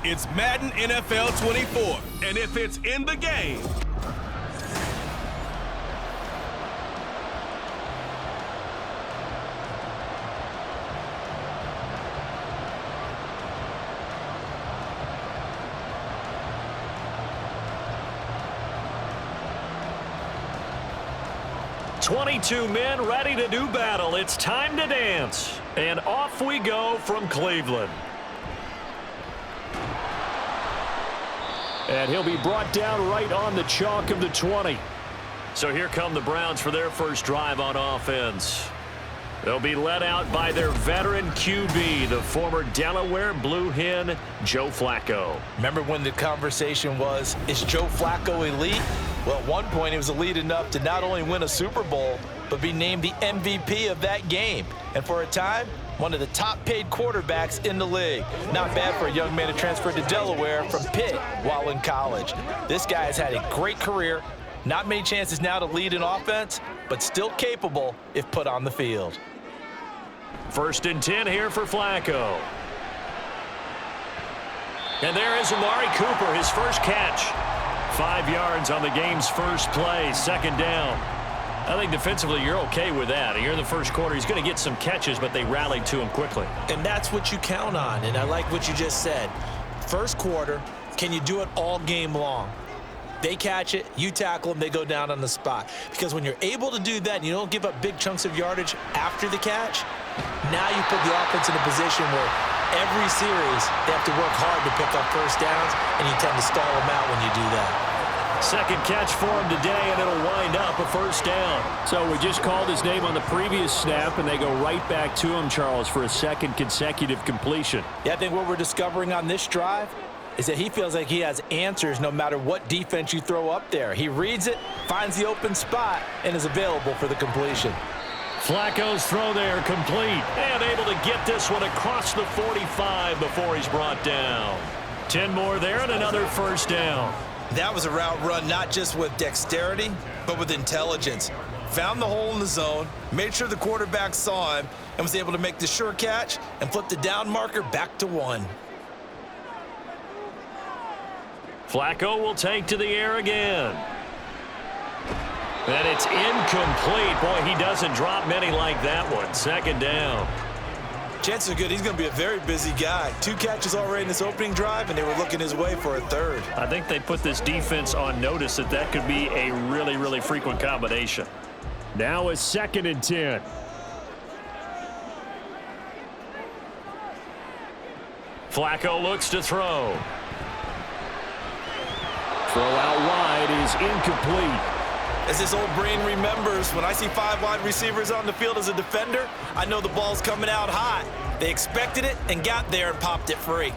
It's Madden NFL 24, and if it's in the game, "22 men ready to do battle. It's time to dance." And off we go from Cleveland. And he'll be brought down right on the chalk of the 20. So here come the Browns for their first drive on offense. They'll be led out by their veteran QB, the former Delaware Blue Hen, Joe Flacco. Remember when the conversation was, is Joe Flacco elite? Well, at one point, he was elite enough to not only win a Super Bowl, but be named the MVP of that game. And for a time, one of the top-paid quarterbacks in the league. Not bad for a young man who transferred to Delaware from Pitt while in college. This guy has had a great career. Not many chances now to lead in offense, but still capable if put on the field. 1st and 10 here for Flacco. And there is Amari Cooper, his first catch. 5 yards on the game's first play, 2nd down. I think defensively you're okay with that. Here in the first quarter, he's going to get some catches, but they rallied to him quickly. And that's what you count on, and I like what you just said. First quarter, can you do it all game long? They catch it, you tackle them, they go down on the spot. Because when you're able to do that and you don't give up big chunks of yardage after the catch, now you put the offense in a position where every series they have to work hard to pick up first downs, and you tend to stall them out when you do that. Second catch for him today, and it'll wind up a first down. So we just called his name on the previous snap, and they go right back to him, Charles, for a second consecutive completion. Yeah, I think what we're discovering on this drive is that he feels like he has answers no matter what defense you throw up there. He reads it, finds the open spot, and is available for the completion. Flacco's throw there complete, and able to get this one across the 45 before he's brought down. 10 more there and another first down. That was a route run not just with dexterity, but with intelligence. Found the hole in the zone, made sure the quarterback saw him, and was able to make the sure catch and flip the down marker back to 1. Flacco will take to the air again. And it's incomplete. Boy, he doesn't drop many like that one. 2nd down. Chances are good he's going to be a very busy guy. 2 catches already in this opening drive, and they were looking his way for a 3rd. I think they put this defense on notice that that could be a really, really frequent combination. Now a 2nd and 10. Flacco looks to throw. Throw out wide is incomplete. As his old brain remembers, when I see 5 wide receivers on the field as a defender, I know the ball's coming out hot. They expected it and got there and popped it free.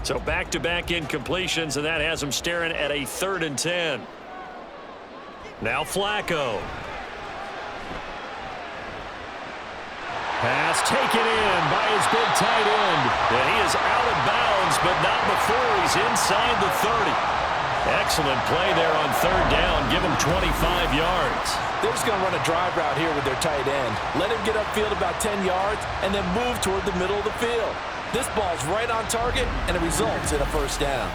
So back-to-back incompletions, and that has him staring at a 3rd and 10. Now Flacco. Pass taken in by his big tight end. And he is out of bounds, but not before he's inside the 30. Excellent play there on 3rd down. Give him 25 yards. They're just going to run a drive route here with their tight end. Let him get upfield about 10 yards and then move toward the middle of the field. This ball's right on target, and it results in a first down.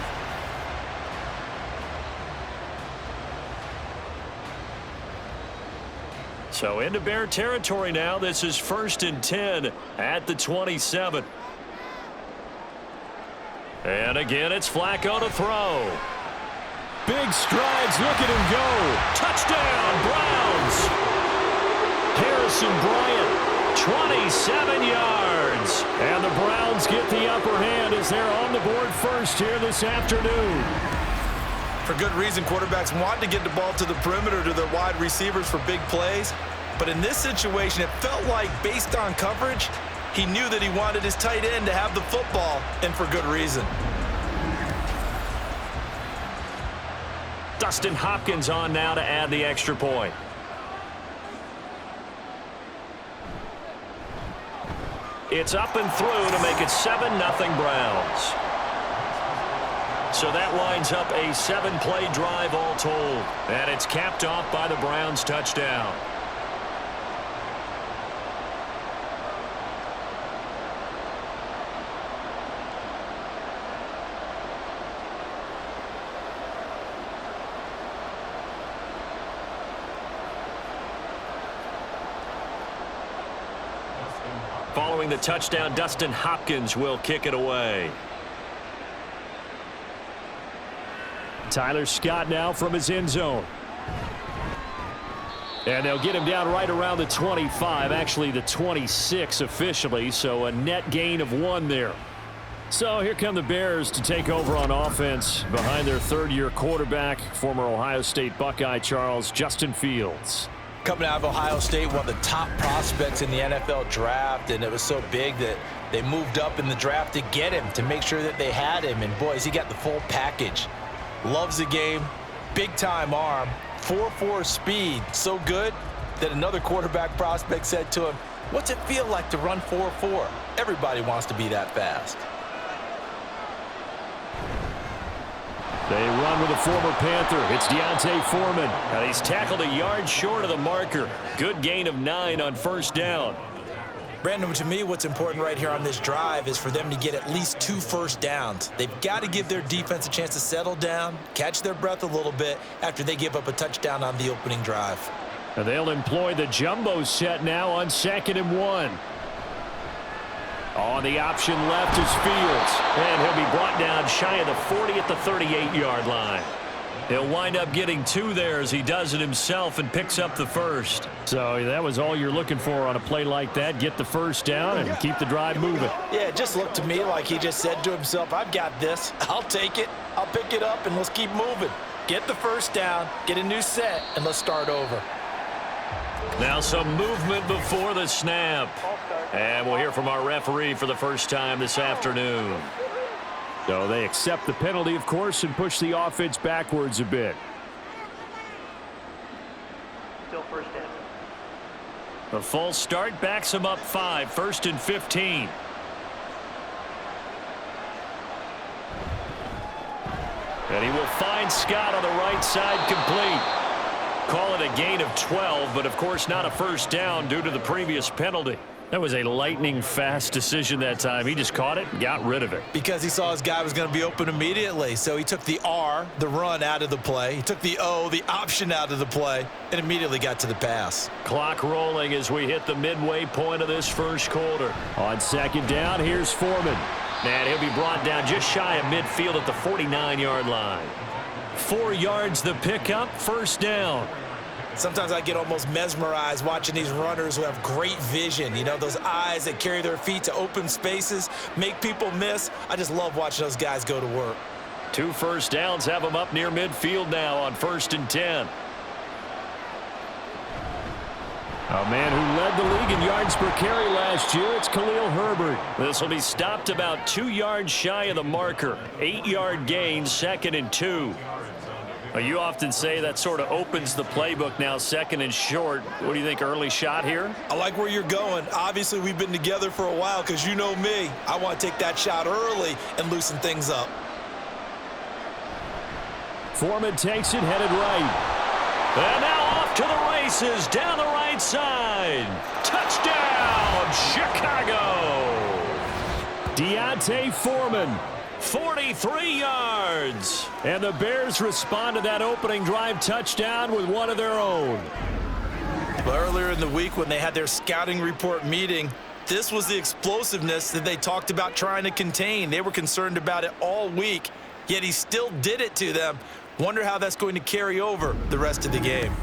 So into Bear territory now. This is 1st and 10 at the 27. And again, it's Flacco to throw. Big strides. Look at him go. Touchdown, Browns. Harrison Bryant, 27 yards. And the Browns get the upper hand as they're on the board first here this afternoon. For good reason, quarterbacks want to get the ball to the perimeter to their wide receivers for big plays. But in this situation, it felt like, based on coverage, he knew that he wanted his tight end to have the football, and for good reason. Dustin Hopkins on now to add the extra point. It's up and through to make it 7-0 Browns. So that winds up a 7-play drive all told. And it's capped off by the Browns touchdown. Following the touchdown, Dustin Hopkins will kick it away. Tyler Scott now from his end zone. And they'll get him down right around the 25, actually the 26 officially, so a net gain of 1 there. So here come the Bears to take over on offense behind their third-year quarterback, former Ohio State Buckeye Charles Justin Fields. Coming out of Ohio State, one of the top prospects in the NFL draft, and it was so big that they moved up in the draft to get him, to make sure that they had him. And boys, he got the full package. Loves the game, big-time arm, 4.4 speed, so good that another quarterback prospect said to him, "What's it feel like to run 4.4? Everybody wants to be that fast." They run with a former Panther. It's D'Onta Foreman. And he's tackled a yard short of the marker. Good gain of 9 on first down. Brandon, to me, what's important right here on this drive is for them to get at least 2 first downs. They've got to give their defense a chance to settle down, catch their breath a little bit after they give up a touchdown on the opening drive. And they'll employ the jumbo set now on 2nd and 1. On the option left is Fields. And he'll be brought down shy of the 40 at the 38-yard line. He'll wind up getting 2 there as he does it himself and picks up the first. So that was all you're looking for on a play like that. Get the first down and keep the drive moving. Yeah, it just looked to me like he just said to himself, "I've got this. I'll take it. I'll pick it up, and let's keep moving. Get the first down, get a new set, and let's start over." Now some movement before the snap. And we'll hear from our referee for the first time this afternoon. So they accept the penalty, of course, and push the offense backwards a bit. Still first down. A full start backs him up 5, 1st and 15. And he will find Scott on the right side complete. Call it a gain of 12, but of course not a first down due to the previous penalty. That was a lightning-fast decision that time. He just caught it and got rid of it. Because he saw his guy was going to be open immediately. So he took the R, the run, out of the play. He took the O, the option, out of the play, and immediately got to the pass. Clock rolling as we hit the midway point of this first quarter. On 2nd down, here's Foreman. And he'll be brought down just shy of midfield at the 49-yard line. 4 yards the pickup, first down. Sometimes I get almost mesmerized watching these runners who have great vision. You know, those eyes that carry their feet to open spaces, make people miss. I just love watching those guys go to work. 2 first downs have them up near midfield now on 1st and 10. A man who led the league in yards per carry last year, it's Khalil Herbert. This will be stopped about 2 yards shy of the marker. 8-yard gain, 2nd and 2. You often say that sort of opens the playbook now, 2nd and short. What do you think, early shot here? I like where you're going. Obviously, we've been together for a while because you know me. I want to take that shot early and loosen things up. Foreman takes it, headed right. And now off to the races, down the right side. Touchdown, Chicago! D'Onta Foreman. 43 yards. And the Bears respond to that opening drive touchdown with one of their own. Well, earlier in the week when they had their scouting report meeting, this was the explosiveness that they talked about trying to contain. They were concerned about it all week, yet he still did it to them. Wonder how that's going to carry over the rest of the game.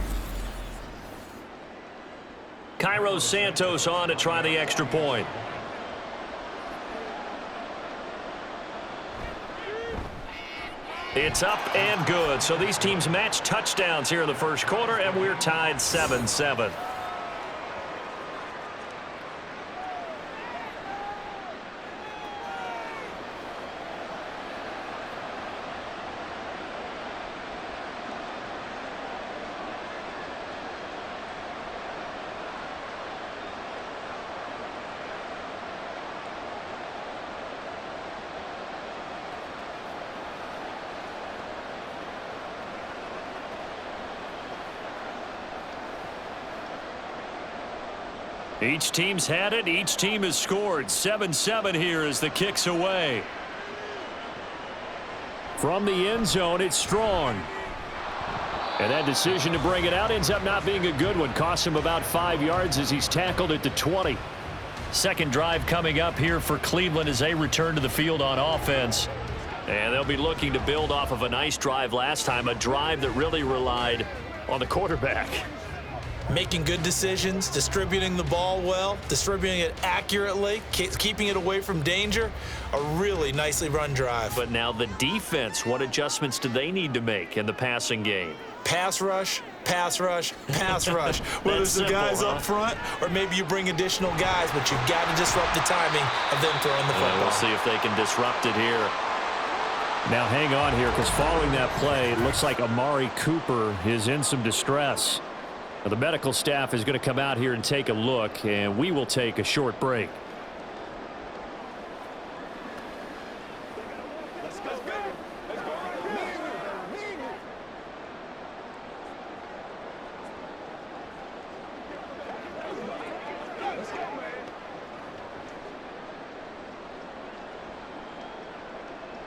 Cairo Santos on to try the extra point. It's up and good. So these teams match touchdowns here in the first quarter, and we're tied 7-7. Each team's had it. Each team has scored. 7-7 here as the kick's away. From the end zone, it's Strong. And that decision to bring it out ends up not being a good one. Costs him about 5 yards as he's tackled at the 20. Second drive coming up here for Cleveland as they return to the field on offense. And they'll be looking to build off of a nice drive last time, a drive that really relied on the quarterback. Making good decisions, distributing the ball well, distributing it accurately, keeping it away from danger. A really nicely run drive. But now the defense, what adjustments do they need to make in the passing game? Pass rush, pass rush, pass rush. Whether it's the guys up front or maybe you bring additional guys, but you've got to disrupt the timing of them throwing the football. We'll see if they can disrupt it here. Now hang on here, because following that play, it looks like Amari Cooper is in some distress. Now, the medical staff is going to come out here and take a look, and we will take a short break.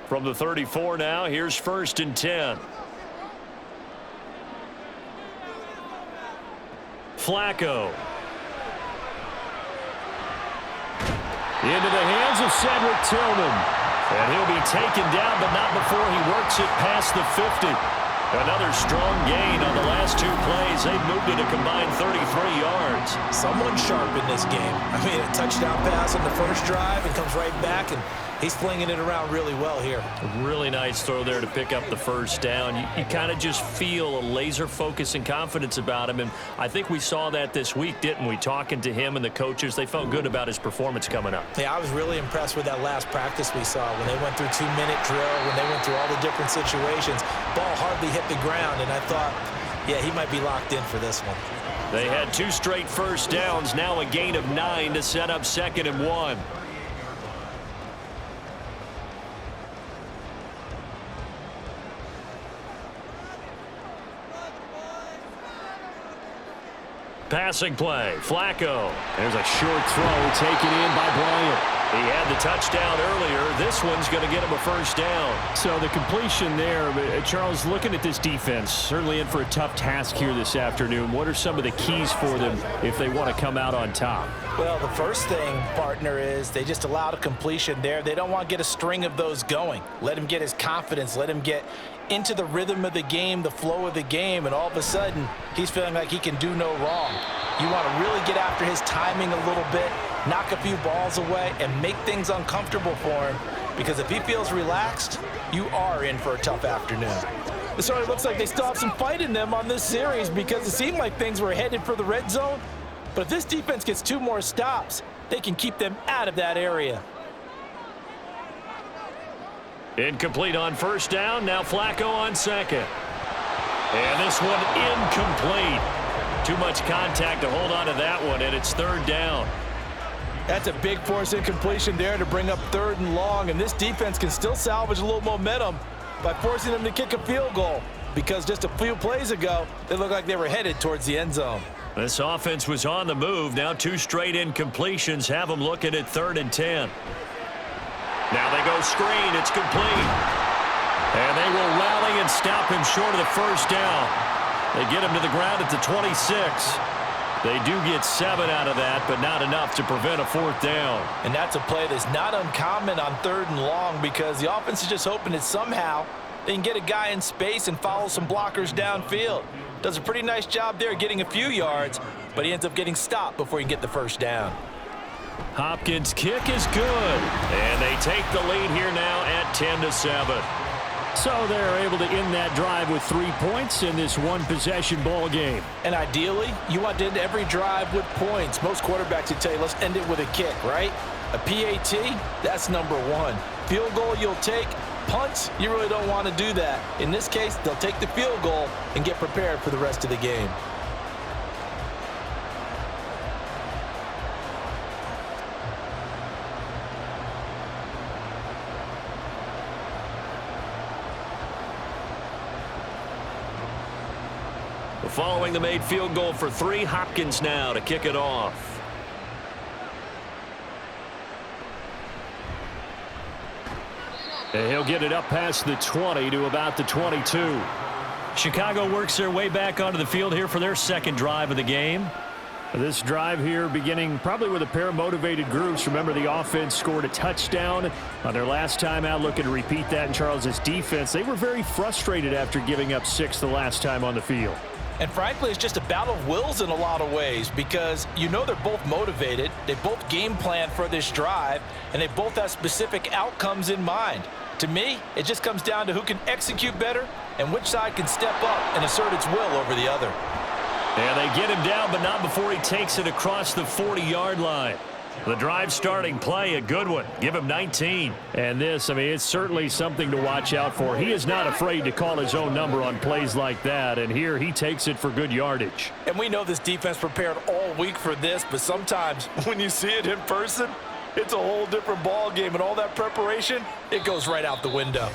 From the 34 now, here's 1st and 10. Flacco. Into the hands of Cedric Tillman. And he'll be taken down, but not before he works it past the 50. Another strong gain on the last 2 plays. They've moved it a combined 33 yards. Someone sharp in this game. I mean, a touchdown pass on the first drive and comes right back, and he's flinging it around really well here. A really nice throw there to pick up the first down. You kind of just feel a laser focus and confidence about him, and I think we saw that this week, didn't we? Talking to him and the coaches, they felt good about his performance coming up. Yeah, I was really impressed with that last practice we saw when they went through 2-minute drill, when they went through all the different situations. Ball hardly hit the ground, and I thought, yeah, he might be locked in for this one. They had 2 straight first downs, now a gain of 9 to set up 2nd and 1. Passing play, Flacco. There's a short throw taken in by Bryant. He had the touchdown earlier. This one's going to get him a first down. So the completion there, Charles, looking at this defense, certainly in for a tough task here this afternoon. What are some of the keys for them if they want to come out on top? Well, the first thing, partner, is they just allowed a completion there. They don't want to get a string of those going. Let him get his confidence. Let him get into the rhythm of the game, the flow of the game, and all of a sudden, he's feeling like he can do no wrong. You want to really get after his timing a little bit, knock a few balls away, and make things uncomfortable for him, because if he feels relaxed, you are in for a tough afternoon. It sort of looks like they still have some fight in them on this series, because it seemed like things were headed for the red zone. But if this defense gets 2 more stops, they can keep them out of that area. Incomplete on first down. Now Flacco on second. And this one incomplete. Too much contact to hold on to that one, and it's 3rd down. That's a big force incompletion there to bring up 3rd and long, and this defense can still salvage a little momentum by forcing them to kick a field goal, because just a few plays ago, they looked like they were headed towards the end zone. This offense was on the move. Now 2 straight incompletions have them looking at 3rd and 10. Now they go screen. It's complete. And they will rally and stop him short of the first down. They get him to the ground at the 26. They do get 7 out of that, but not enough to prevent a 4th down. And that's a play that's not uncommon on 3rd and long, because the offense is just hoping that somehow they can get a guy in space and follow some blockers downfield. Does a pretty nice job there getting a few yards, but he ends up getting stopped before he can get the first down. Hopkins' kick is good, and they take the lead here now at 10-7. So they're able to end that drive with 3 points in this one-possession ball game. And ideally, you want to end every drive with points. Most quarterbacks would tell you, let's end it with a kick, right? A PAT, that's number 1. Field goal you'll take. Punts, you really don't want to do that. In this case, they'll take the field goal and get prepared for the rest of the game. Following the made field goal for 3, Hopkins now to kick it off. And he'll get it up past the 20 to about the 22. Chicago works their way back onto the field here for their 2nd drive of the game. This drive here beginning probably with a pair of motivated groups. Remember, the offense scored a touchdown on their last time out, looking to repeat that in Charles's defense. They were very frustrated after giving up 6 the last time on the field. And frankly, it's just a battle of wills in a lot of ways because you know they're both motivated. They both game plan for this drive, and they both have specific outcomes in mind. To me, it just comes down to who can execute better and which side can step up and assert its will over the other. And they get him down, but not before he takes it across the 40-yard line. The drive starting play, a good one. Give him 19. And this, I mean, it's certainly something to watch out for. He is not afraid to call his own number on plays like that, and here he takes it for good yardage. And we know this defense prepared all week for this, but sometimes when you see it in person, it's a whole different ball game, and all that preparation, it goes right out the window.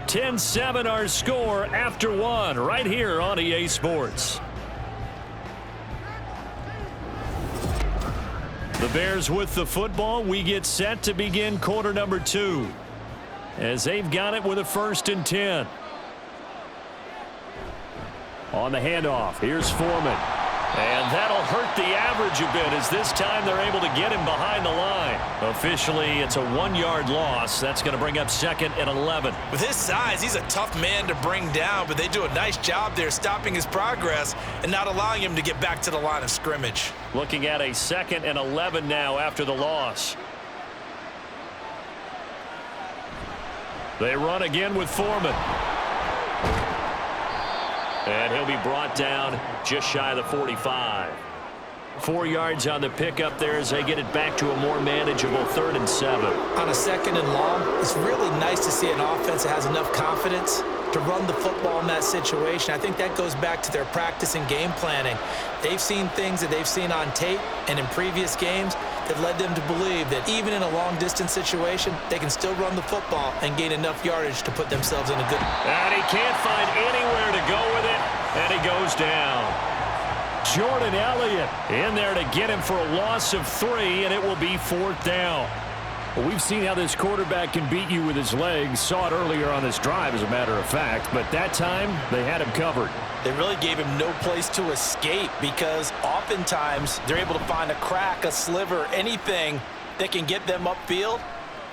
10-7 our score after 1 right here on EA Sports. The Bears with the football. We get set to begin quarter number 2 as they've got it with a 1st and 10. On the handoff, here's Foreman. And that'll hurt the average a bit as this time they're able to get him behind the line. Officially, it's a 1-yard loss. That's going to bring up 2nd and 11. With his size, he's a tough man to bring down, but they do a nice job there stopping his progress and not allowing him to get back to the line of scrimmage. Looking at a 2nd and 11 now after the loss. They run again with Foreman. And he'll be brought down just shy of the 45. 4 yards on the pickup there as they get it back to a more manageable 3rd and 7. On a 2nd and long, it's really nice to see an offense that has enough confidence to run the football in that situation. I think that goes back to their practice and game planning. They've seen things that they've seen on tape and in previous games that led them to believe that even in a long-distance situation, they can still run the football and gain enough yardage to put themselves in a good... And he can't find anywhere to go with it, and he goes down. Jordan Elliott in there to get him for a loss of 3, and it will be 4th down. Well, we've seen how this quarterback can beat you with his legs. Saw it earlier on this drive, as a matter of fact, but that time they had him covered. They really gave him no place to escape because oftentimes they're able to find a crack, a sliver, anything that can get them upfield.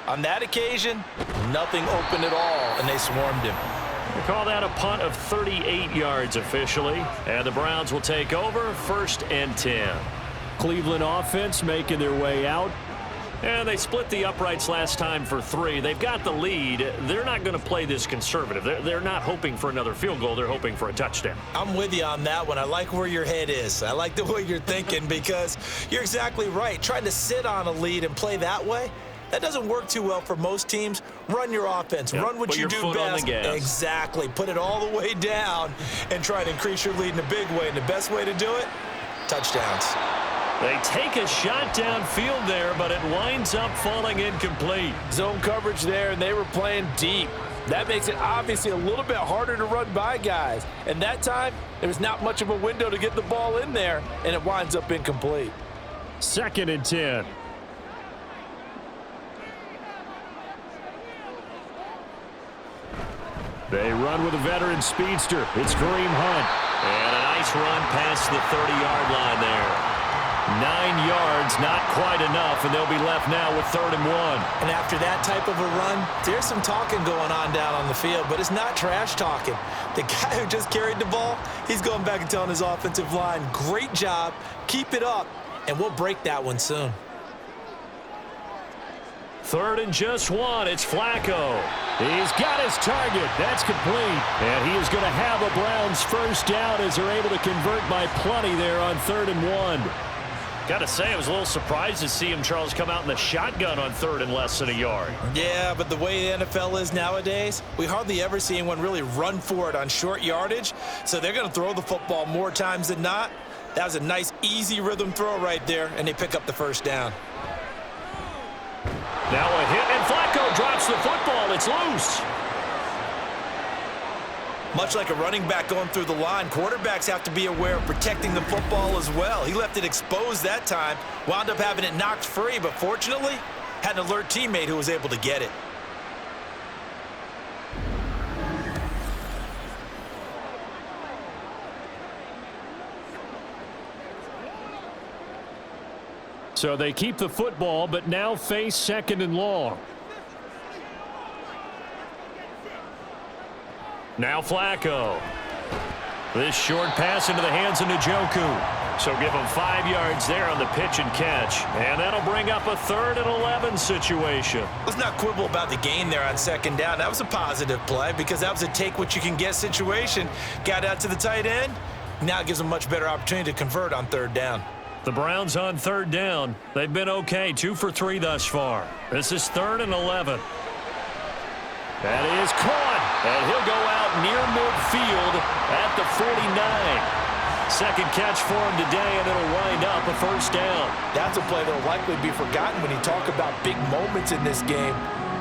On that occasion, nothing open at all, and they swarmed him. They call that a punt of 38 yards officially, and the Browns will take over 1st and 10. Cleveland offense making their way out. And they split the uprights last time for 3. They've got the lead. They're not going to play this conservative. They're not hoping for another field goal. They're hoping for a touchdown. I'm with you on that one. I like where your head is. I like the way you're thinking because you're exactly right. Trying to sit on a lead and play that way, that doesn't work too well for most teams. Run your offense. Yep. Run what you do best. Exactly. Put it all the way down and try to increase your lead in a big way. And the best way to do it, touchdowns. They take a shot downfield there, but it winds up falling incomplete. Zone coverage there, and they were playing deep. That makes it obviously a little bit harder to run by guys. And that time, there was not much of a window to get the ball in there, and it winds up incomplete. 2nd and 10. They run with a veteran speedster. It's Kareem Hunt. And a nice run past the 30-yard line there. 9 yards, not quite enough, and they'll be left now with 3rd and 1. And after that type of a run, there's some talking going on down on the field, but it's not trash talking. The guy who just carried the ball, he's going back and telling his offensive line, great job, keep it up, and we'll break that one soon. 3rd and just 1. It's Flacco. He's got his target. That's complete. And he is going to have a Browns 1st down as they're able to convert by plenty there on 3rd and 1. Got to say, I was a little surprised to see him, Charles, come out in the shotgun on 3rd and less than a yard. Yeah, but the way the NFL is nowadays, we hardly ever see anyone really run for it on short yardage. So they're going to throw the football more times than not. That was a nice, easy rhythm throw right there, and they pick up the 1st down. Now a hit, and Flacco drops the football. It's loose. Much like a running back going through the line, quarterbacks have to be aware of protecting the football as well. He left it exposed that time, wound up having it knocked free, but fortunately, had an alert teammate who was able to get it. So they keep the football, but now face 2nd and long. Now Flacco. This short pass into the hands of Njoku. So give him 5 yards there on the pitch and catch. And that'll bring up a 3rd and 11 situation. Let's not quibble about the gain there on 2nd down. That was a positive play because that was a take-what-you-can-get situation. Got out to the tight end. Now it gives them a much better opportunity to convert on 3rd down. The Browns on 3rd down. They've been okay, 2 for 3 thus far. This is 3rd and 11. That is caught, and he'll go out near midfield at the 49. 2nd catch for him today, and it'll wind up a 1st down. That's a play that will likely be forgotten when you talk about big moments in this game.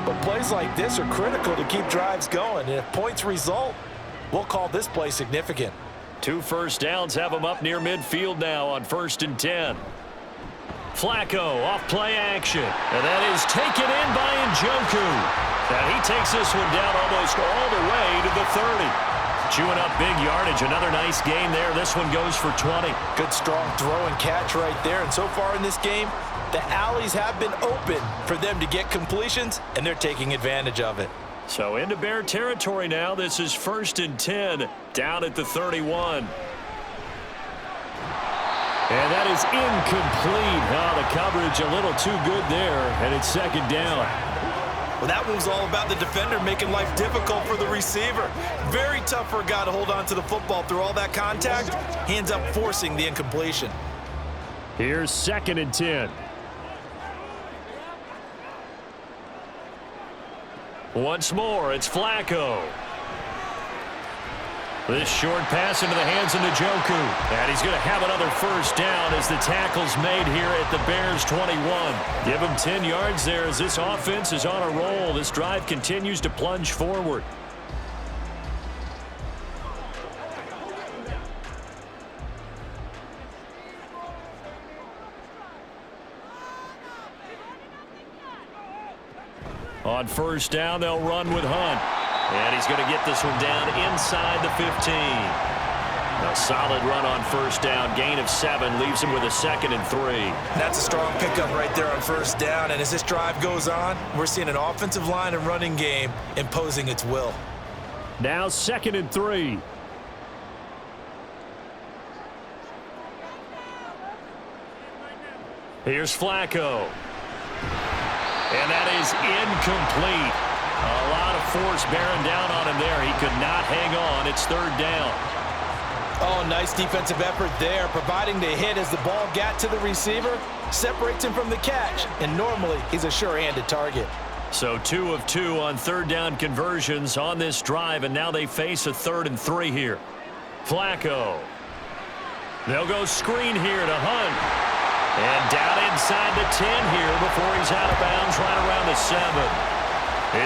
But plays like this are critical to keep drives going, and if points result, we'll call this play significant. 2 first downs have him up near midfield now on 1st and 10. Flacco off play action, and that is taken in by Njoku. And he takes this one down almost all the way to the 30. Chewing up big yardage. Another nice gain there. This one goes for 20. Good strong throw and catch right there. And so far in this game, the alleys have been open for them to get completions, and they're taking advantage of it. So into Bear territory now. This is 1st and 10 down at the 31. And that is incomplete. Oh, the coverage a little too good there, and it's 2nd down. Well, that one was all about the defender making life difficult for the receiver. Very tough for a guy to hold on to the football through all that contact. He ends up forcing the incompletion. Here's 2nd and 10. Once more, it's Flacco. This short pass into the hands of Njoku. And he's going to have another 1st down as the tackle's made here at the Bears' 21. Give him 10 yards there as this offense is on a roll. This drive continues to plunge forward. On 1st down, they'll run with Hunt. And he's going to get this one down inside the 15. A solid run on 1st down. Gain of 7 leaves him with a 2nd and 3. That's a strong pickup right there on 1st down. And as this drive goes on, we're seeing an offensive line and running game imposing its will. Now 2nd and 3. Here's Flacco. And that is incomplete. A lot of force bearing down on him there. He could not hang on. It's 3rd down. Oh, nice defensive effort there, providing the hit as the ball got to the receiver, separates him from the catch, and normally he's a sure-handed target. So 2 of 2 on 3rd down conversions on this drive, and now they face a 3rd and 3 here. Flacco. They'll go screen here to Hunt. And down inside the 10 here before he's out of bounds right around the 7.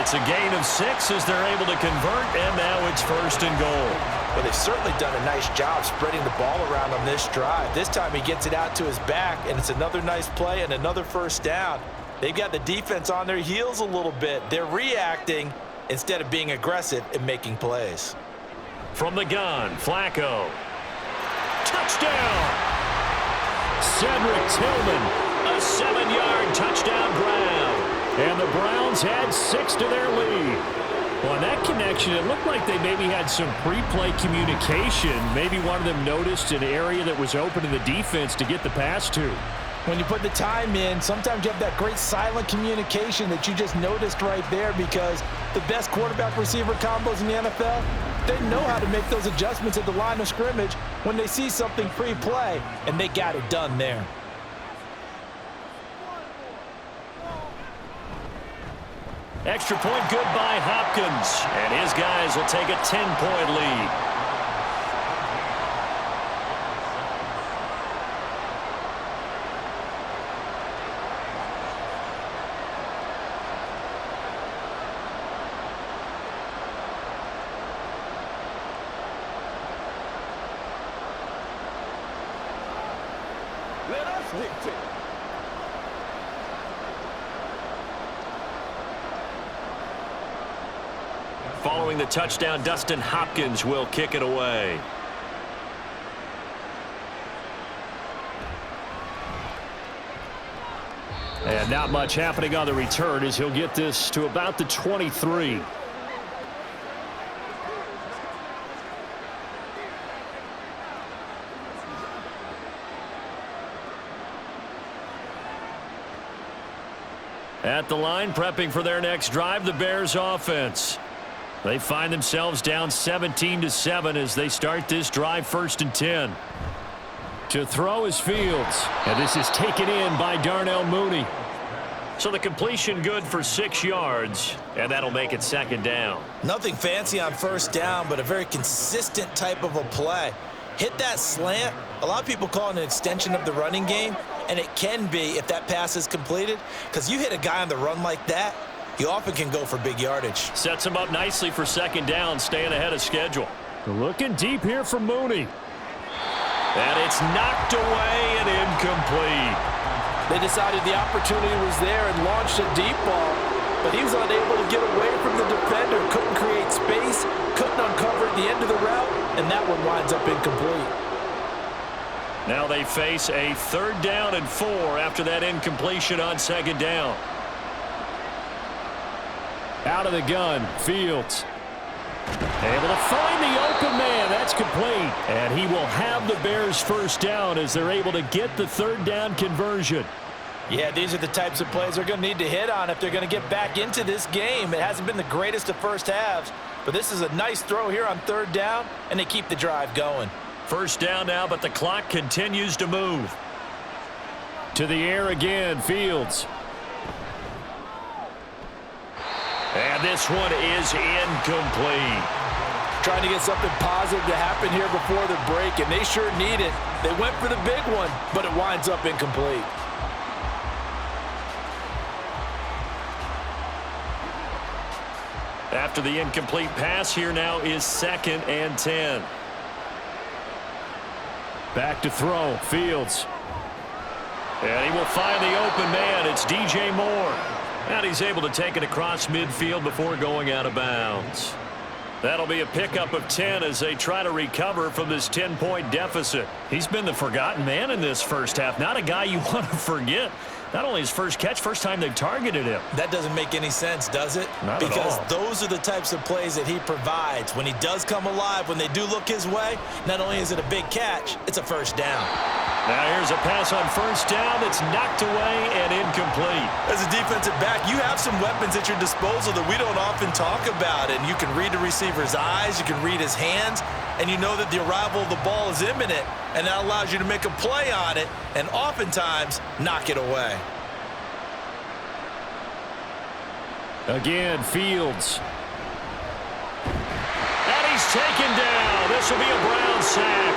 It's a gain of 6 as they're able to convert, and now it's 1st and goal. Well, they've certainly done a nice job spreading the ball around on this drive. This time he gets it out to his back, and it's another nice play and another 1st down. They've got the defense on their heels a little bit. They're reacting instead of being aggressive and making plays. From the gun, Flacco. Touchdown! Cedric Tillman, a 7-yard touchdown grab. And the Browns had 6 to their lead. Well, on that connection, it looked like they maybe had some pre-play communication. Maybe one of them noticed an area that was open in the defense to get the pass to. When you put the time in, sometimes you have that great silent communication that you just noticed right there, because the best quarterback-receiver combos in the NFL, they know how to make those adjustments at the line of scrimmage when they see something pre-play, and they got it done there. Extra point good by Hopkins, and his guys will take a 10-point lead. Let us dictate. Following the touchdown, Dustin Hopkins will kick it away. And not much happening on the return as he'll get this to about the 23. At the line, prepping for their next drive, the Bears offense. They find themselves down 17-7 as they start this drive, 1st and 10. To throw is Fields. And this is taken in by Darnell Mooney. So the completion good for 6 yards, and that'll make it 2nd down. Nothing fancy on 1st down, but a very consistent type of a play. Hit that slant. A lot of people call it an extension of the running game, and it can be if that pass is completed, because you hit a guy on the run like that, he often can go for big yardage. Sets him up nicely for 2nd down, staying ahead of schedule. Looking deep here for Mooney. And it's knocked away and incomplete. They decided the opportunity was there and launched a deep ball, but he was unable to get away from the defender, couldn't create space, couldn't uncover at the end of the route, and that one winds up incomplete. Now they face a 3rd down and 4 after that incompletion on 2nd down. Out of the gun, Fields. Able to find the open man. That's complete. And he will have the Bears 1st down as they're able to get the 3rd down conversion. Yeah, these are the types of plays they're going to need to hit on if they're going to get back into this game. It hasn't been the greatest of first halves, but this is a nice throw here on 3rd down, and they keep the drive going. 1st down now, but the clock continues to move. To the air again, Fields. And this one is incomplete. Trying to get something positive to happen here before the break, and they sure need it. They went for the big one, but it winds up incomplete. After the incomplete pass, here now is 2nd and 10. Back to throw, Fields. And he will find the open man. It's DJ Moore. And he's able to take it across midfield before going out of bounds. That'll be a pickup of 10 as they try to recover from this 10-point deficit. He's been the forgotten man in this 1st half. Not a guy you want to forget. Not only his first catch, first time they've targeted him. That doesn't make any sense, does it? Not at all. Because those are the types of plays that he provides. When he does come alive, when they do look his way, not only is it a big catch, it's a 1st down. Now here's a pass on 1st down that's knocked away and incomplete. As a defensive back, you have some weapons at your disposal that we don't often talk about. And you can read the receiver's eyes, you can read his hands, and you know that the arrival of the ball is imminent. And that allows you to make a play on it and oftentimes knock it away. Again, Fields. And he's taken down. This will be a Brown sack.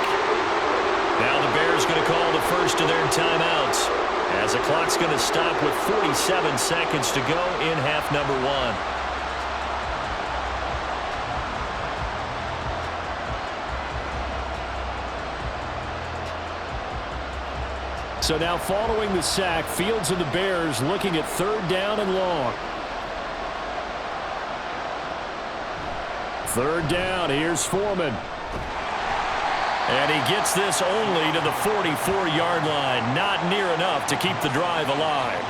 Now the Bears going to call the first of their timeouts as the clock's going to stop with 47 seconds to go in half number 1. So now following the sack, Fields and the Bears looking at 3rd down and long. 3rd down, here's Foreman. And he gets this only to the 44-yard line. Not near enough to keep the drive alive.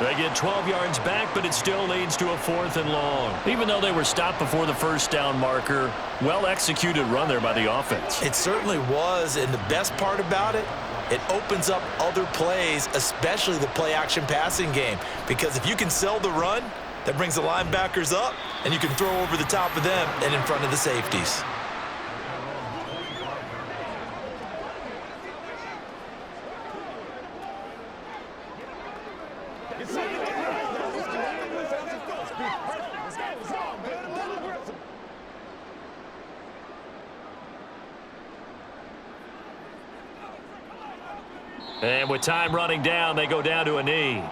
They get 12 yards back, but it still leads to a 4th and long. Even though they were stopped before the 1st down marker, well-executed run there by the offense. It certainly was, and the best part about it, it opens up other plays, especially the play-action passing game. Because if you can sell the run, that brings the linebackers up, and you can throw over the top of them and in front of the safeties. And with time running down, they go down to a knee.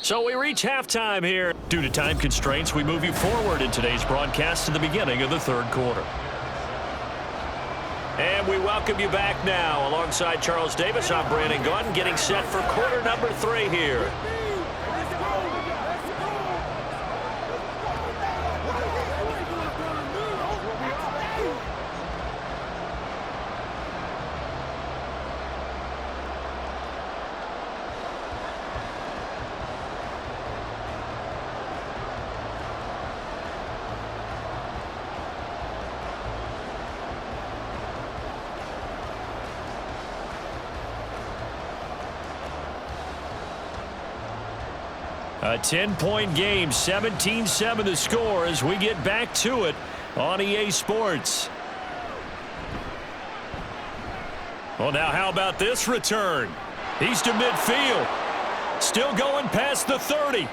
So we reach halftime here. Due to time constraints, we move you forward in today's broadcast to the beginning of the 3rd quarter. And we welcome you back now. Alongside Charles Davis, I'm Brandon Gaudin, getting set for quarter number 3 here. A 10-point game, 17-7 the score as we get back to it on EA Sports. Well, now how about this return? He's to midfield. Still going past the 30.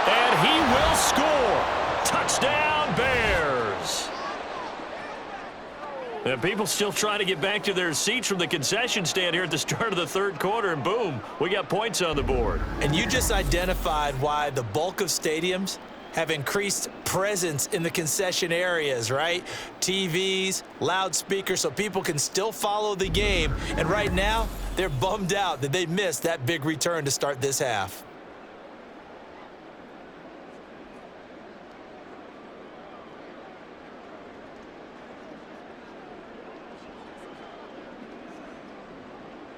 And he will score. Touchdown, Bears. And people still trying to get back to their seats from the concession stand here at the start of the third quarter, and boom, we got points on the board. And you just identified why the bulk of stadiums have increased presence in the concession areas, right? TVs, loudspeakers, so people can still follow the game. And right now, they're bummed out that they missed that big return to start this half.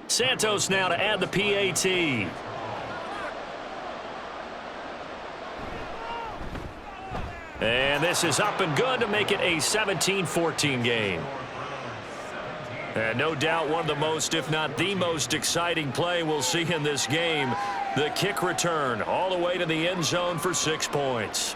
Santos now to add the PAT. And this is up and good to make it a 17-14 game. And no doubt one of the most, if not the most exciting play we'll see in this game, the kick return all the way to the end zone for 6 points.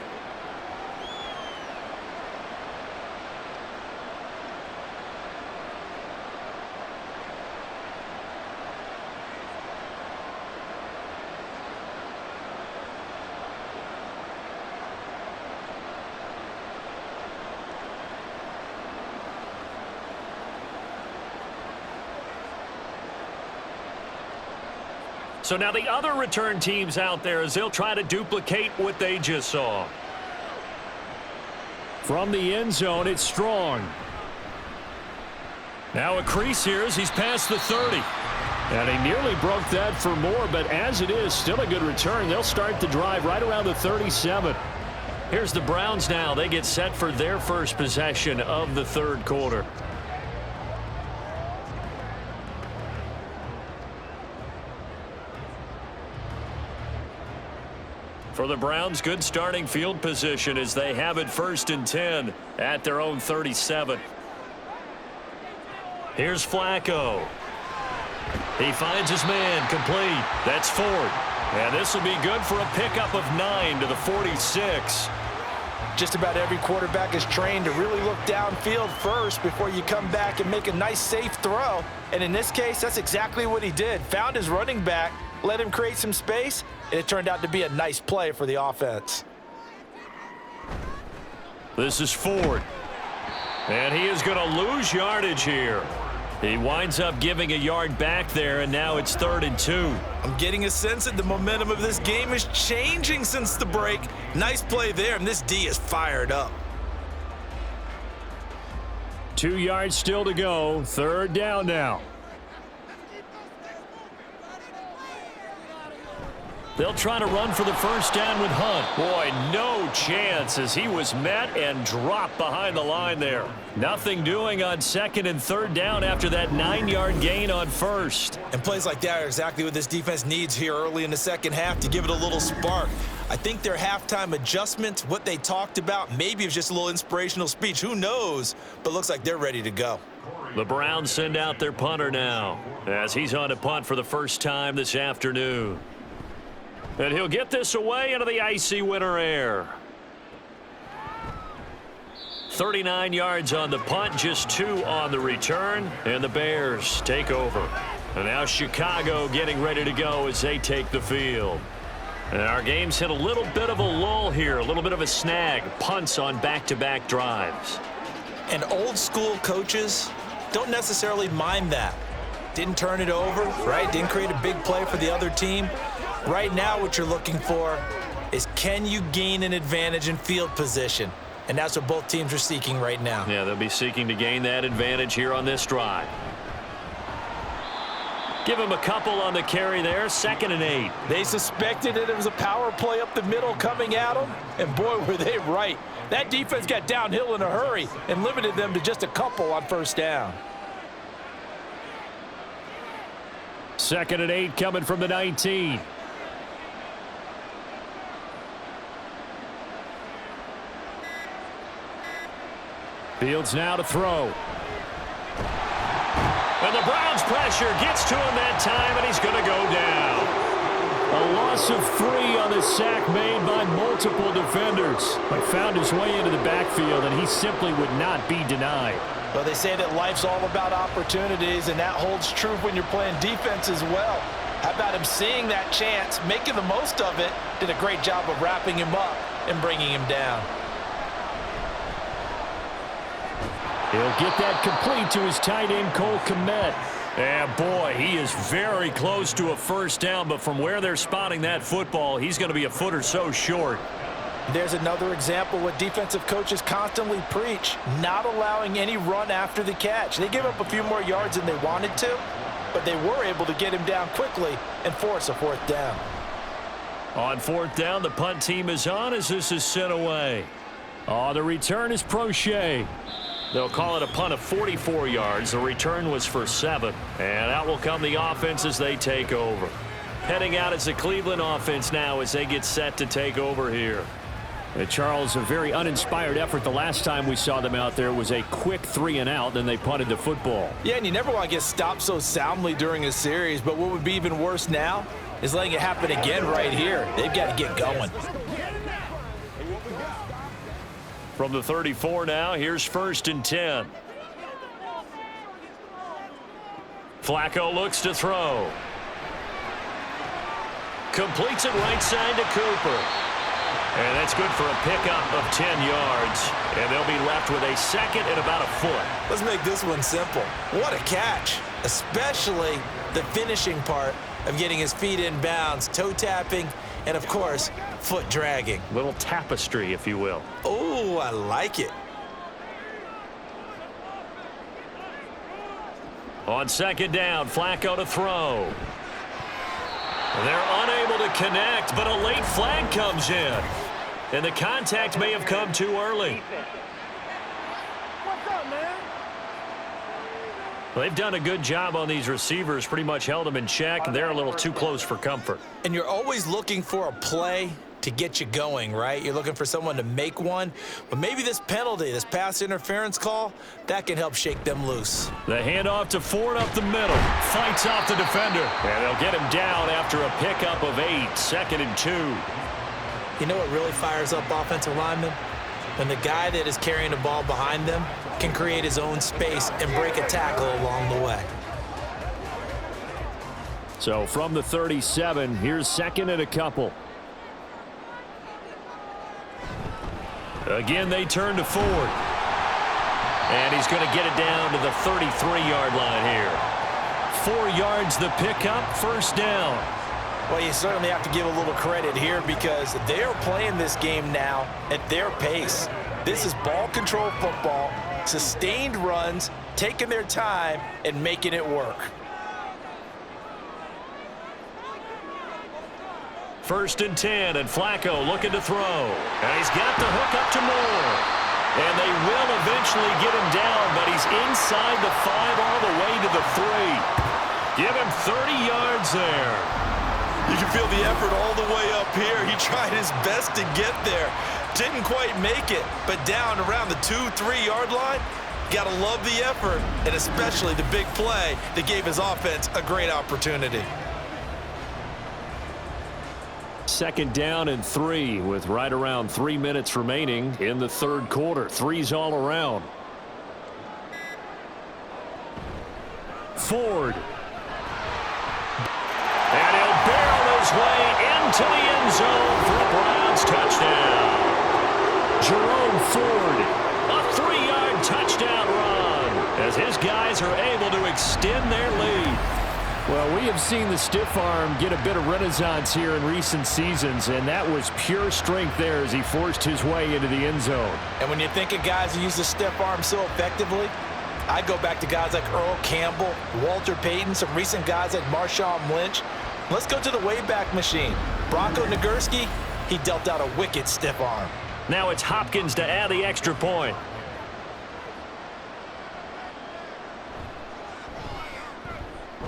So now the other return teams out there as they'll try to duplicate what they just saw. From the end zone, it's Strong. Now a crease here as he's past the 30. And he nearly broke that for more, but as it is, still a good return. They'll start the drive right around the 37. Here's the Browns now. They get set for their first possession of the third quarter. For the Browns, good starting field position as they have it 1st and 10 at their own 37. Here's Flacco. He finds his man complete. That's Ford. And this will be good for a pickup of 9 to the 46. Just about every quarterback is trained to really look downfield first before you come back and make a nice, safe throw. And in this case, that's exactly what he did. Found his running back, let him create some space, and it turned out to be a nice play for the offense. This is Ford. And he is going to lose yardage here. He winds up giving a yard back there, and now it's 3rd and 2. I'm getting a sense that the momentum of this game is changing since the break. Nice play there, and this D is fired up. 2 yards still to go. 3rd down now. They'll try to run for the first down with Hunt. Boy, no chance as he was met and dropped behind the line there. Nothing doing on 2nd and 3rd down after that 9-yard gain on 1st. And plays like that are exactly what this defense needs here early in the second half to give it a little spark. I think their halftime adjustment, what they talked about, maybe it was just a little inspirational speech. Who knows? But looks like they're ready to go. The Browns send out their punter now as he's on to punt for the first time this afternoon. And he'll get this away into the icy winter air. 39 yards on the punt, just 2 on the return, and the Bears take over. And now Chicago getting ready to go as they take the field. And our game's hit a little bit of a lull here, a little bit of a snag, punts on back-to-back drives. And old school coaches don't necessarily mind that. Didn't turn it over, right? Didn't create a big play for the other team. Right now what you're looking for is can you gain an advantage in field position? And that's what both teams are seeking right now. Yeah, they'll be seeking to gain that advantage here on this drive. Give him a couple on the carry there, 2nd and 8. They suspected that it was a power play up the middle coming at them, and boy, were they right. That defense got downhill in a hurry and limited them to just a couple on 1st down. 2nd and 8 coming from the 19. Fields now to throw. And the Browns pressure gets to him that time, and he's going to go down. A loss of 3 on the sack made by multiple defenders. But found his way into the backfield, and he simply would not be denied. Well, they say that life's all about opportunities, and that holds true when you're playing defense as well. How about him seeing that chance, making the most of it, did a great job of wrapping him up and bringing him down. He'll get that complete to his tight end, Cole Kmet. And boy, he is very close to a first down, but from where they're spotting that football, he's going to be a foot or so short. There's another example what defensive coaches constantly preach, not allowing any run after the catch. They gave up a few more yards than they wanted to, but they were able to get him down quickly and force a fourth down. On fourth down, the punt team is on as this is sent away. Oh, the return is Prochet. They'll call it a punt of 44 yards. The return was for 7. And out will come the offense as they take over. Heading out is the Cleveland offense now as they get set to take over here. Charles, a very uninspired effort the last time we saw them out there was a quick 3 and out, then they punted the football. Yeah, and you never want to get stopped so soundly during a series, but what would be even worse now is letting it happen again right here. They've got to get going. From the 34 now, here's 1st and 10. Flacco looks to throw. Completes it right side to Cooper. And that's good for a pickup of 10 yards. And they'll be left with a second and about a foot. Let's make this one simple. What a catch, especially the finishing part of getting his feet in bounds, toe tapping, and of course, foot dragging. Little tapestry, if you will. Oh, I like it. On 2nd down, Flacco to throw. They're unable to connect, but a late flag comes in. And the contact may have come too early. What's up, man? They've done a good job on these receivers, pretty much held them in check, and they're a little too close for comfort. And you're always looking for a play to get you going, right? You're looking for someone to make one. But maybe this penalty, this pass interference call, that can help shake them loose. The handoff to Ford up the middle. Fights off the defender. And they'll get him down after a pickup of 8. 2nd and 2. You know what really fires up offensive linemen? When the guy that is carrying the ball behind them can create his own space and break a tackle along the way. So from the 37, here's 2nd and a couple. Again, they turn to Ford. And he's going to get it down to the 33-yard line here. 4 yards the pickup, 1st down. Well, you certainly have to give a little credit here because they're playing this game now at their pace. This is ball control football, sustained runs, taking their time and making it work. 1st and 10, and Flacco looking to throw. And he's got the hook up to Moore. And they will eventually get him down, but he's inside the 5 all the way to the 3. Give him 30 yards there. You can feel the effort all the way up here. He tried his best to get there. Didn't quite make it, but down around the 2-3 yard line, gotta love the effort, and especially the big play that gave his offense a great opportunity. 2nd down and 3 with right around 3 minutes remaining in the 3rd quarter. 3's all around. Ford. And he'll barrel his way into the end zone for a Browns touchdown. Jerome Ford. A 3-yard touchdown run as his guys are able to extend their lead. Well, we have seen the stiff arm get a bit of renaissance here in recent seasons, and that was pure strength there as he forced his way into the end zone. And when you think of guys who use the stiff arm so effectively, I go back to guys like Earl Campbell, Walter Payton, some recent guys like Marshawn Lynch. Let's go to the Wayback Machine. Bronco Nagurski, he dealt out a wicked stiff arm. Now it's Hopkins to add the extra point.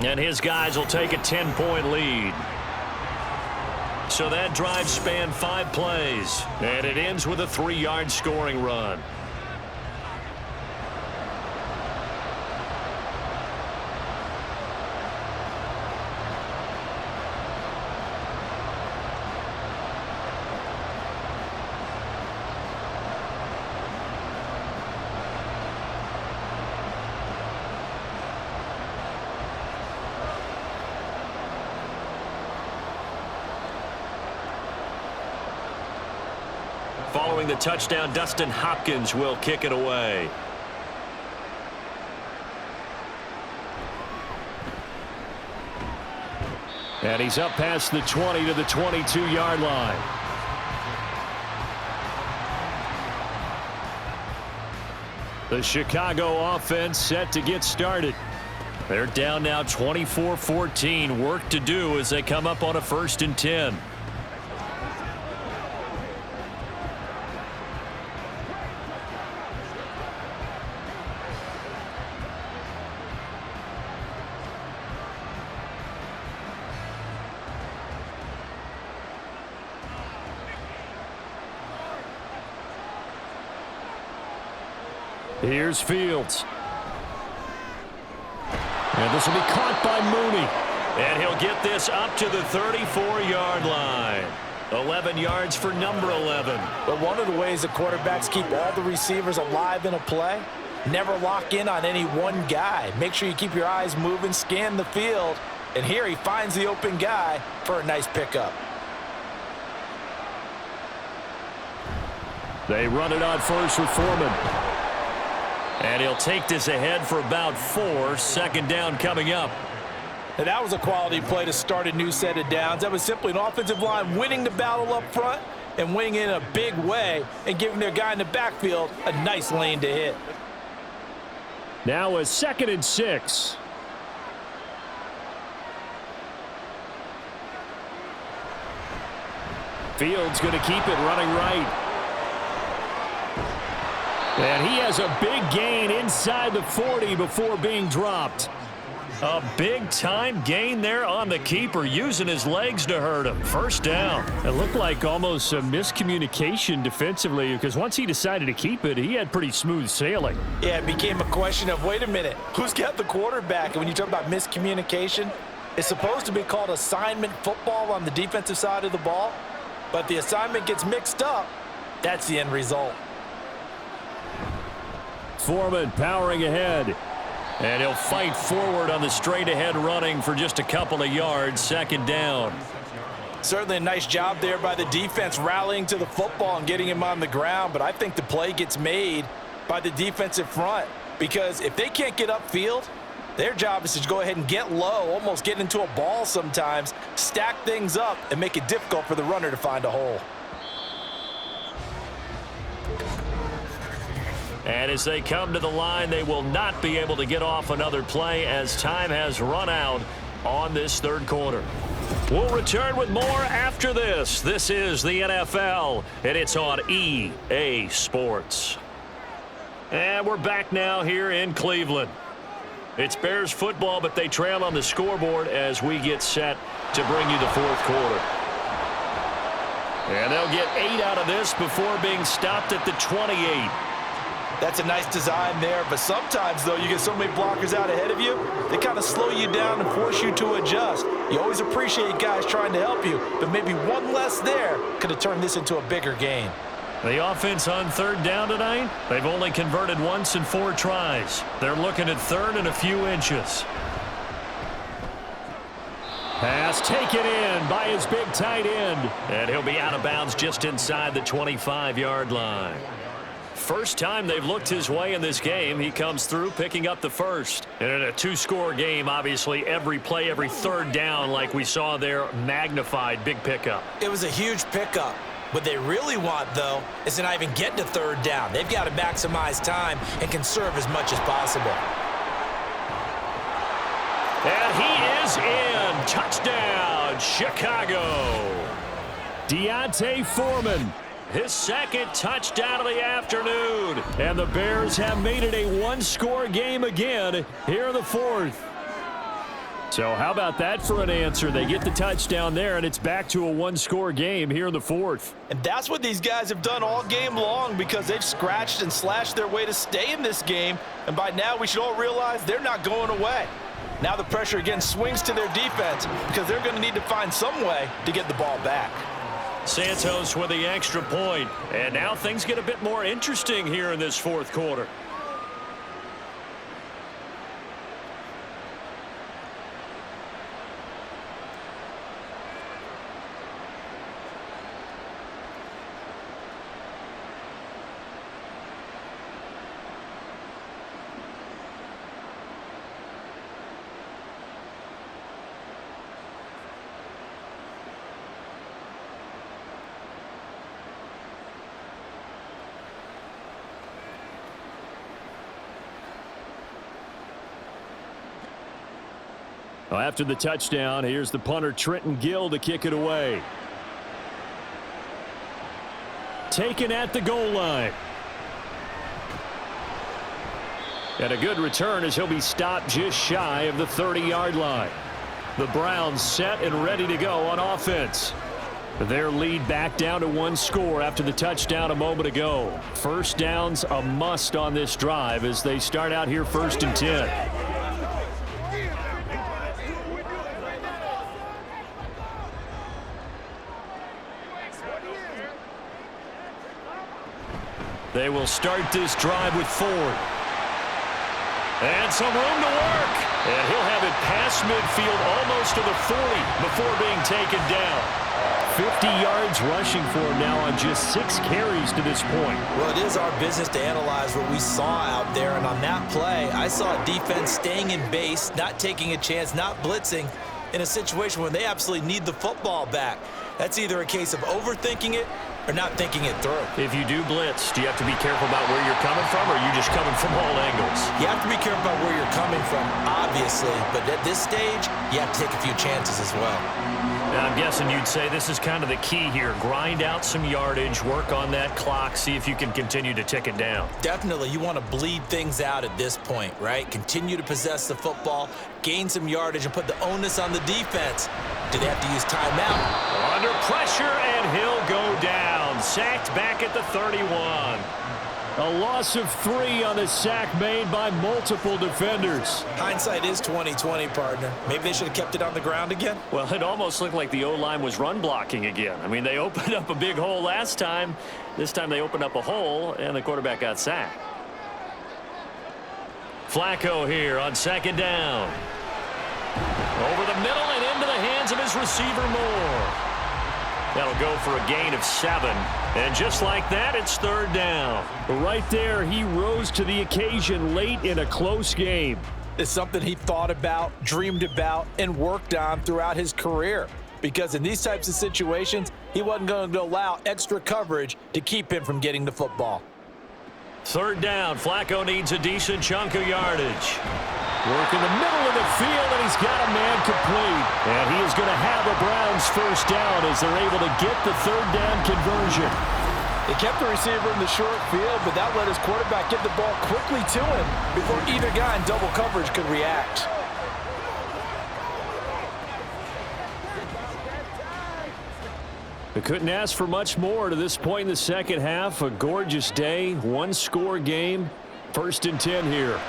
And his guys will take a 10-point lead. So that drive spanned 5 plays. And it ends with a 3-yard scoring run. throwing the touchdown. Dustin Hopkins will kick it away. And he's up past the 20 to the 22-yard line. The Chicago offense set to get started. They're down now 24-14. Work to do as they come up on a 1st and 10. Here's Fields. And this will be caught by Mooney. And he'll get this up to the 34-yard line. 11 yards for number 11. But one of the ways the quarterbacks keep all the receivers alive in a play, never lock in on any one guy. Make sure you keep your eyes moving, scan the field. And here he finds the open guy for a nice pickup. They run it on first with Foreman. And he'll take this ahead for about 4. 2nd down coming up. And that was a quality play to start a new set of downs. That was simply an offensive line winning the battle up front and winning in a big way and giving their guy in the backfield a nice lane to hit. Now a 2nd and 6. Fields going to keep it running right. And he has a big gain inside the 40 before being dropped. A big-time gain there on the keeper, using his legs to hurt him. 1st down. It looked like almost a miscommunication defensively because once he decided to keep it, he had pretty smooth sailing. Yeah, it became a question of, wait a minute, who's got the quarterback? And when you talk about miscommunication, it's supposed to be called assignment football on the defensive side of the ball. But the assignment gets mixed up. That's the end result. Foreman powering ahead. And he'll fight forward on the straight-ahead running for just a couple of yards. 2nd down. Certainly a nice job there by the defense rallying to the football and getting him on the ground. But I think the play gets made by the defensive front because if they can't get upfield, their job is to go ahead and get low, almost get into a ball sometimes, stack things up, and make it difficult for the runner to find a hole. And as they come to the line, they will not be able to get off another play as time has run out on this 3rd quarter. We'll return with more after this. This is the NFL, and it's on EA Sports. And we're back now here in Cleveland. It's Bears football, but they trail on the scoreboard as we get set to bring you the 4th quarter. And they'll get 8 out of this before being stopped at the 28. That's a nice design there, but sometimes, though, you get so many blockers out ahead of you, they kind of slow you down and force you to adjust. You always appreciate guys trying to help you, but maybe one less there could have turned this into a bigger gain. The offense on 3rd down tonight, they've only converted once in 4 tries. They're looking at 3rd and a few inches. Pass taken in by his big tight end. And he'll be out of bounds just inside the 25-yard line. First time they've looked his way in this game, he comes through picking up the 1st. And in a 2-score game, obviously, every play, every 3rd down, like we saw there, magnified, big pickup. It was a huge pickup. What they really want, though, is to not even get to 3rd down. They've got to maximize time and conserve as much as possible. And he is in. Touchdown, Chicago. Deontay Foreman. His 2nd touchdown of the afternoon. And the Bears have made it a 1-score game again here in the 4th. So how about that for an answer? They get the touchdown there, and it's back to a 1-score game here in the 4th. And that's what these guys have done all game long because they've scratched and slashed their way to stay in this game. And by now, we should all realize they're not going away. Now the pressure again swings to their defense because they're going to need to find some way to get the ball back. Santos with the extra point. And now things get a bit more interesting here in this 4th quarter. Well, after the touchdown, here's the punter Trenton Gill to kick it away. Taken at the goal line. And a good return as he'll be stopped just shy of the 30-yard line. The Browns set and ready to go on offense. Their lead back down to 1 score after the touchdown a moment ago. First down's a must on this drive as they start out here 1st and 10. They will start this drive with Ford. And some room to work. And he'll have it past midfield almost to the 40 before being taken down. 50 yards rushing for him now on just 6 carries to this point. Well, it is our business to analyze what we saw out there. And on that play, I saw a defense staying in base, not taking a chance, not blitzing in a situation where they absolutely need the football back. That's either a case of overthinking it or not thinking it through. If you do blitz, do you have to be careful about where you're coming from, or are you just coming from all angles? You have to be careful about where you're coming from, obviously, but at this stage, you have to take a few chances as well. Now, I'm guessing you'd say this is kind of the key here. Grind out some yardage, work on that clock, see if you can continue to tick it down. Definitely, you want to bleed things out at this point, right? Continue to possess the football, gain some yardage, and put the onus on the defense. Do they have to use timeout? Under pressure, and he'll go down. Sacked back at the 31. A loss of 3 on the sack made by multiple defenders. Hindsight is 20/20, partner. Maybe they should have kept it on the ground again. Well, it almost looked like the O-line was run blocking again. I mean, they opened up a big hole last time. This time they opened up a hole, and the quarterback got sacked. Flacco here on 2nd down. Over the middle and into the hands of his receiver Moore. That'll go for a gain of 7. And just like that, it's 3rd down. Right there, he rose to the occasion late in a close game. It's something he thought about, dreamed about, and worked on throughout his career. Because in these types of situations, he wasn't going to allow extra coverage to keep him from getting the football. 3rd down. Flacco needs a decent chunk of yardage. Work in the middle of the field, and he's got a man complete. And he is going to have a Browns 1st down as they're able to get the 3rd down conversion. They kept the receiver in the short field, but that let his quarterback get the ball quickly to him before either guy in double coverage could react. They couldn't ask for much more to this point in the second half. A gorgeous day, 1-score game. 1st and 10 here.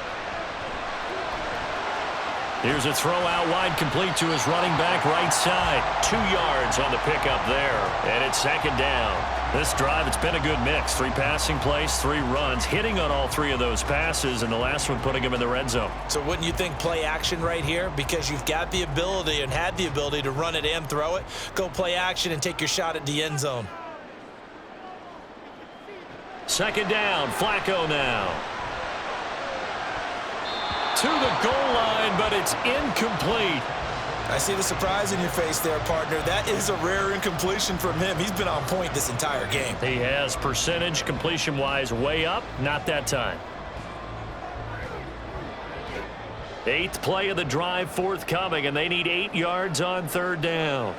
Here's a throw out wide, complete to his running back right side. 2 yards on the pickup there, and it's 2nd down. This drive, it's been a good mix. 3 passing plays, 3 runs, hitting on all 3 of those passes, and the last one putting him in the red zone. So wouldn't you think play action right here? Because you've got the ability and had the ability to run it and throw it. Go play action and take your shot at the end zone. 2nd down, Flacco now. To the goal line, but it's incomplete. I see the surprise in your face there, partner. That is a rare incompletion from him. He's been on point this entire game. He has percentage completion-wise way up, not that time. 8th play of the drive forthcoming, and they need 8 yards on 3rd down.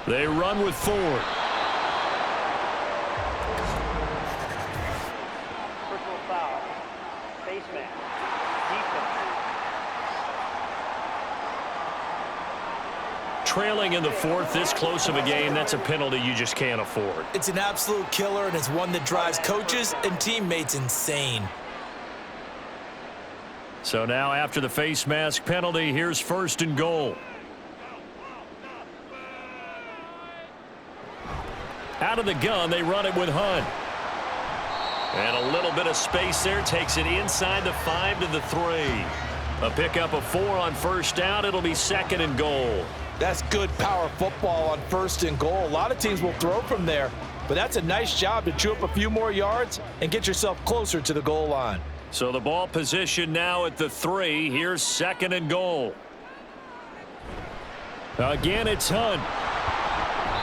They run with Ford. Personal foul. Face mask. Defense. Trailing in the 4th, this close of a game, that's a penalty you just can't afford. It's an absolute killer, and it's one that drives coaches and teammates insane. So now after the face mask penalty, here's 1st and goal. Out of the gun, they run it with Hunt. And a little bit of space there, takes it inside the 5 to the 3. A pickup of 4 on 1st down. It'll be 2nd and goal. That's good power football on 1st and goal. A lot of teams will throw from there, but that's a nice job to chew up a few more yards and get yourself closer to the goal line. So the ball position now at the 3. Here's 2nd and goal. Again, it's Hunt.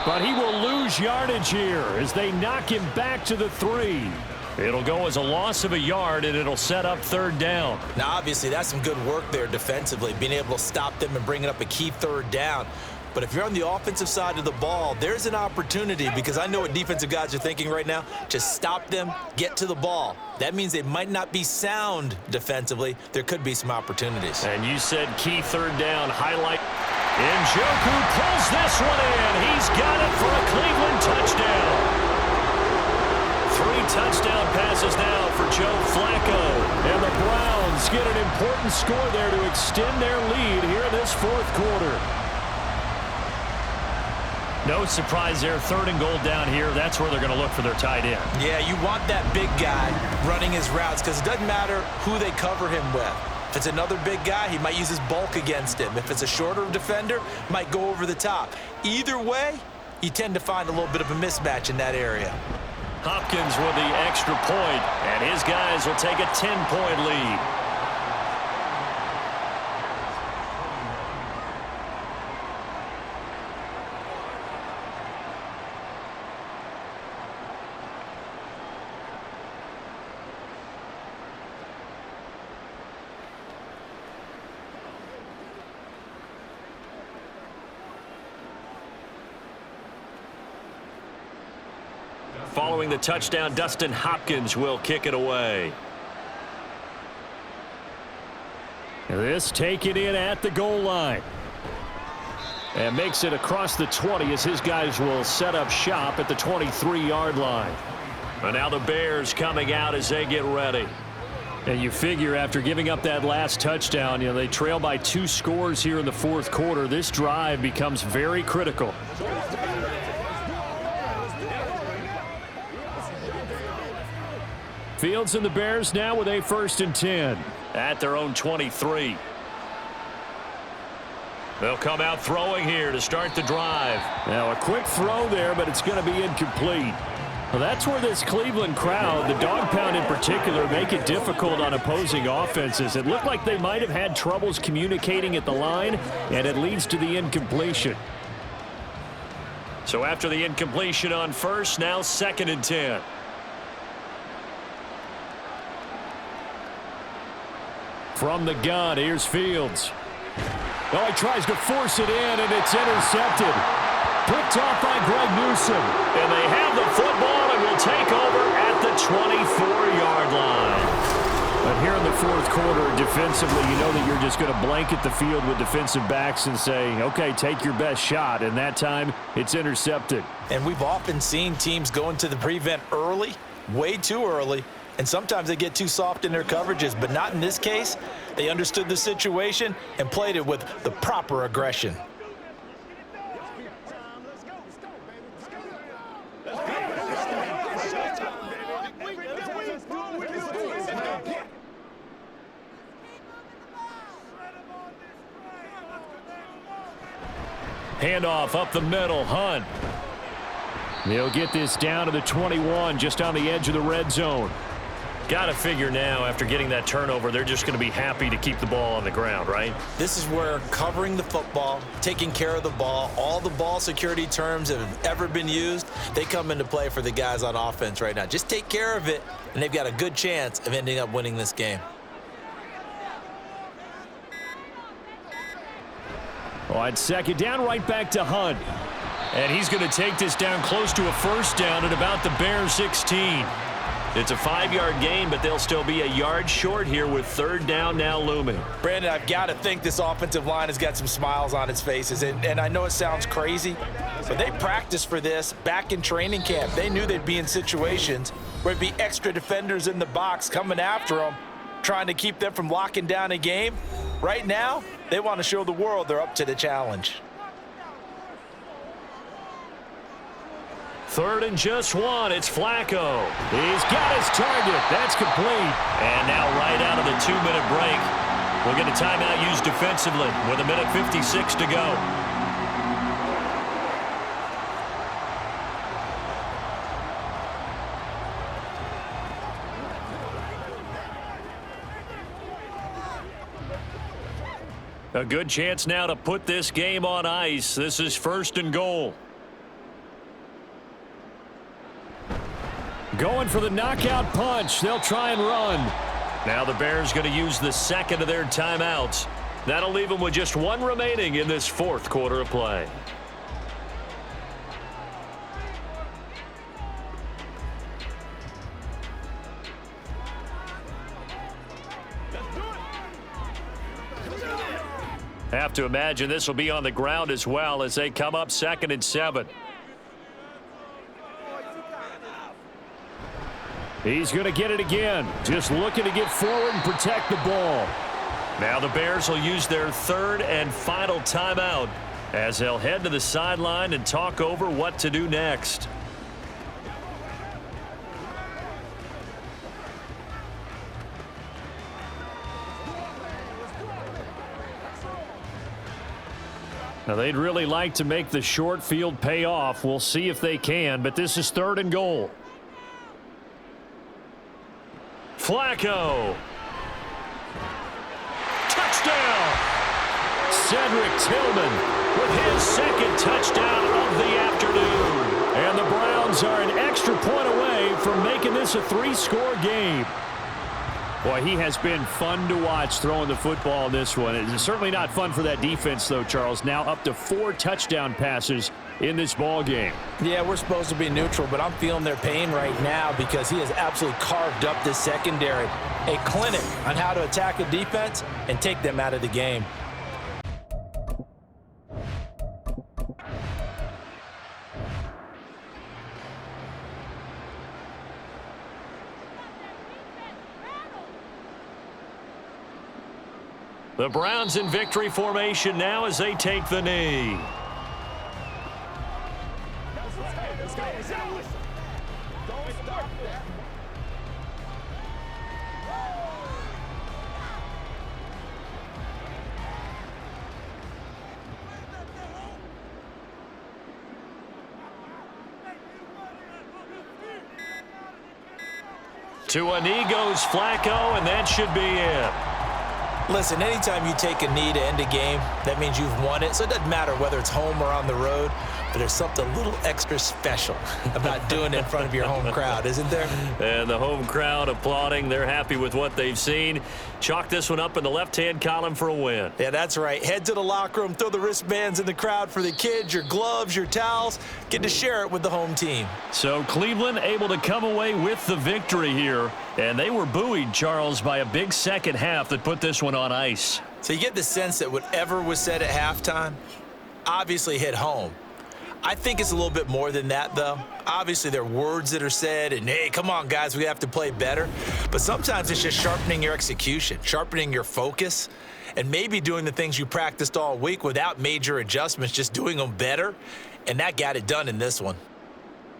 But he will lose yardage here as they knock him back to the 3. It'll go as a loss of a yard, and it'll set up third down. Now, obviously, that's some good work there defensively, being able to stop them and bringing up a key third down. But if you're on the offensive side of the ball, there's an opportunity, because I know what defensive guys are thinking right now. Just stop them, get to the ball. That means they might not be sound defensively. There could be some opportunities. And you said key third down highlight. Njoku pulls this one in. He's got it for a Cleveland touchdown. 3 touchdown passes now for Joe Flacco. And the Browns get an important score there to extend their lead here in this fourth quarter. No surprise there, 3rd and goal down here. That's where they're going to look for their tight end. Yeah, you want that big guy running his routes, because it doesn't matter who they cover him with. If it's another big guy, he might use his bulk against him. If it's a shorter defender, might go over the top. Either way, you tend to find a little bit of a mismatch in that area. Hopkins with the extra point, and his guys will take a 10-point lead. Following the touchdown, Dustin Hopkins will kick it away. This taken in at the goal line. And makes it across the 20 as his guys will set up shop at the 23-yard line. And now the Bears coming out as they get ready. And you figure after giving up that last touchdown, they trail by 2 scores here in the fourth quarter. This drive becomes very critical. Fields and the Bears now with a 1st and 10 at their own 23. They'll come out throwing here to start the drive. Now a quick throw there, but it's going to be incomplete. Well, that's where this Cleveland crowd, the dog pound in particular, make it difficult on opposing offenses. It looked like they might have had troubles communicating at the line, and it leads to the incompletion. So after the incompletion on first, now 2nd and 10. From the gun, here's Fields. Oh, he tries to force it in, and it's intercepted. Picked off by Greg Newsome. And they have the football and will take over at the 24-yard line. But here in the fourth quarter, defensively, you know that you're just going to blanket the field with defensive backs and say, okay, take your best shot. And that time, it's intercepted. And we've often seen teams go into the prevent early, way too early, and sometimes they get too soft in their coverages, but not in this case. They understood the situation and played it with the proper aggression. Handoff up the middle, Hunt. They'll get this down to the 21, just on the edge of the red zone. Got to figure now, after getting that turnover, they're just going to be happy to keep the ball on the ground, right? This is where covering the football, taking care of the ball, all the ball security terms that have ever been used, they come into play for the guys on offense right now. Just take care of it, and they've got a good chance of ending up winning this game. On 2nd down, right back to Hunt. And he's going to take this down close to a 1st down at about the Bears 16. It's a 5-yard gain, but they'll still be a yard short here with 3rd down now looming. Brandon, I've got to think this offensive line has got some smiles on its faces. And I know it sounds crazy, but they practiced for this back in training camp. They knew they'd be in situations where there'd be extra defenders in the box coming after them, trying to keep them from locking down a game. Right now, they want to show the world they're up to the challenge. 3rd and just 1. It's Flacco. He's got his target. That's complete. And now right out of the 2-minute break, we'll get a timeout used defensively with 1:56 to go. A good chance now to put this game on ice. This is 1st and goal. Going for the knockout punch. They'll try and run. Now the Bears going to use the second of their timeouts. That'll leave them with just one remaining in this fourth quarter of play. Have to imagine this will be on the ground as well as they come up 2nd and 7. He's going to get it again. Just looking to get forward and protect the ball. Now the Bears will use their third and final timeout as they'll head to the sideline and talk over what to do next. Now, they'd really like to make the short field pay off. We'll see if they can, but this is 3rd and goal. Flacco. Touchdown! Cedric Tillman with his 2nd touchdown of the afternoon. And the Browns are an extra point away from making this a 3-score game. Boy, he has been fun to watch throwing the football in this one. It's certainly not fun for that defense, though, Charles. Now up to 4 touchdown passes in this ball game. Yeah, we're supposed to be neutral, but I'm feeling their pain right now because he has absolutely carved up this secondary. A clinic on how to attack a defense and take them out of the game. The Browns in victory formation now as they take the knee. To a knee goes Flacco, and that should be it. Listen, anytime you take a knee to end a game, that means you've won it. So it doesn't matter whether it's home or on the road, but there's something a little extra special about doing it in front of your home crowd, isn't there? And the home crowd applauding. They're happy with what they've seen. Chalk this one up in the left-hand column for a win. Yeah, that's right. Head to the locker room, throw the wristbands in the crowd for the kids, your gloves, your towels. Get to share it with the home team. So Cleveland able to come away with the victory here. And they were buoyed, Charles, by a big second half that put this one on ice. So you get the sense that whatever was said at halftime obviously hit home. I think it's a little bit more than that, though. Obviously, there are words that are said, and, hey, come on, guys, we have to play better. But sometimes it's just sharpening your execution, sharpening your focus, and maybe doing the things you practiced all week without major adjustments, just doing them better. And that got it done in this one.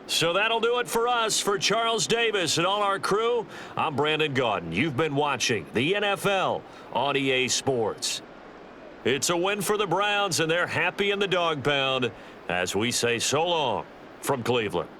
So that'll do it for us. For Charles Davis and all our crew, I'm Brandon Gaudin. You've been watching the NFL on EA Sports. It's a win for the Browns, and they're happy in the dog pound as we say so long from Cleveland.